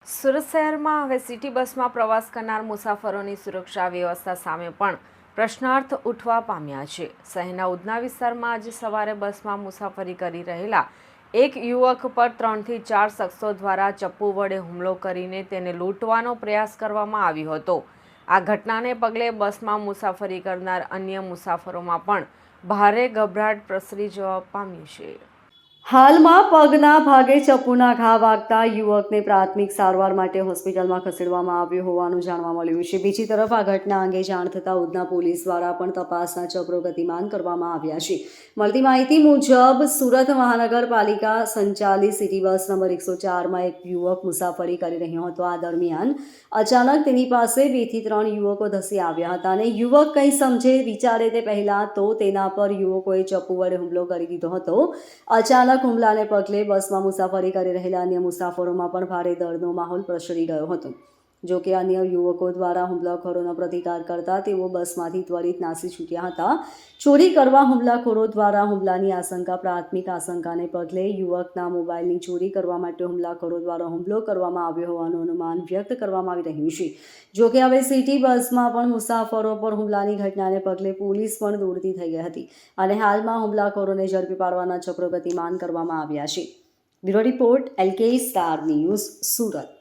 સુરત શહેરમાં હવે સિટી બસમાં પ્રવાસ કરનાર મુસાફરોની સુરક્ષા વ્યવસ્થા સામે પણ પ્રશ્નાર્થ ઉઠવા પામ્યા છે। શહેરના ઉધના વિસ્તારમાં આજે સવારે બસમાં મુસાફરી કરી રહેલા એક યુવક પર 3 થી 4 શખ્સો દ્વારા ચપ્પુ વડે હુમલો કરીને તેને લૂંટવાનો પ્રયાસ કરવામાં આવ્યો હતો। આ ઘટનાને પગલે બસમાં મુસાફરી કરનાર અન્ય મુસાફરોમાં પણ ભારે ગભરાટ પ્રસરી જવા પામી છે। હાલમાં પગના ભાગે ચપ્પુના ઘા વાગતા યુવકને પ્રાથમિક સારવાર માટે હોસ્પિટલમાં ખસેડવામાં આવ્યો હોવાનું જાણવા મળ્યું છે। બીજી તરફ આ ઘટના અંગે જાણ થતાં ઉધના પોલીસ દ્વારા પણ તપાસના ચક્રો ગતિમાન કરવામાં આવ્યા છે। મળતી માહિતી મુજબ સુરત મહાનગરપાલિકા સંચાલિત સિટી બસ નંબર 104માં એક યુવક મુસાફરી કરી રહ્યો હતો। આ દરમિયાન અચાનક તેની પાસે 2 થી 3 યુવકો ધસી આવ્યા હતા અને યુવક કંઈ સમજે વિચારે તે પહેલાં તો તેના પર યુવકોએ ચપ્પુ વડે હુમલો કરી દીધો હતો। અચાનક હુમલાને પગલે બસમાં મુસાફરી કરી રહેલા અન્ય મુસાફરોમાં પણ ભારે દર્દનો માહોલ પ્રસરી ગયો હતો। જો કે અન્ય યુવકો દ્વારા હુમલાખોરોનો પ્રતિકાર કરતા તેઓ બસમાંથી ત્વરિત નાસી છૂટ્યા હતા। ચોરી કરવા હુમલાખોરો દ્વારા હુમલાની પ્રાથમિક આશંકાને પગલે યુવકના મોબાઈલની ચોરી કરવા માટે હુમલાખોરો દ્વારા હુમલો કરવામાં આવ્યો હોવાનું અનુમાન વ્યક્ત કરવામાં આવી રહ્યું છે। જો કે હવે સિટી બસમાં પણ મુસાફરો પર હુમલાની ઘટનાને પગલે પોલીસ પણ દોડતી થઈ ગઈ હતી અને હાલમાં હુમલાખોરોને ઝડપી પાડવાના ચક્રો ગતિમાન કરવામાં આવ્યા છે। Bureau report LK star news Surat.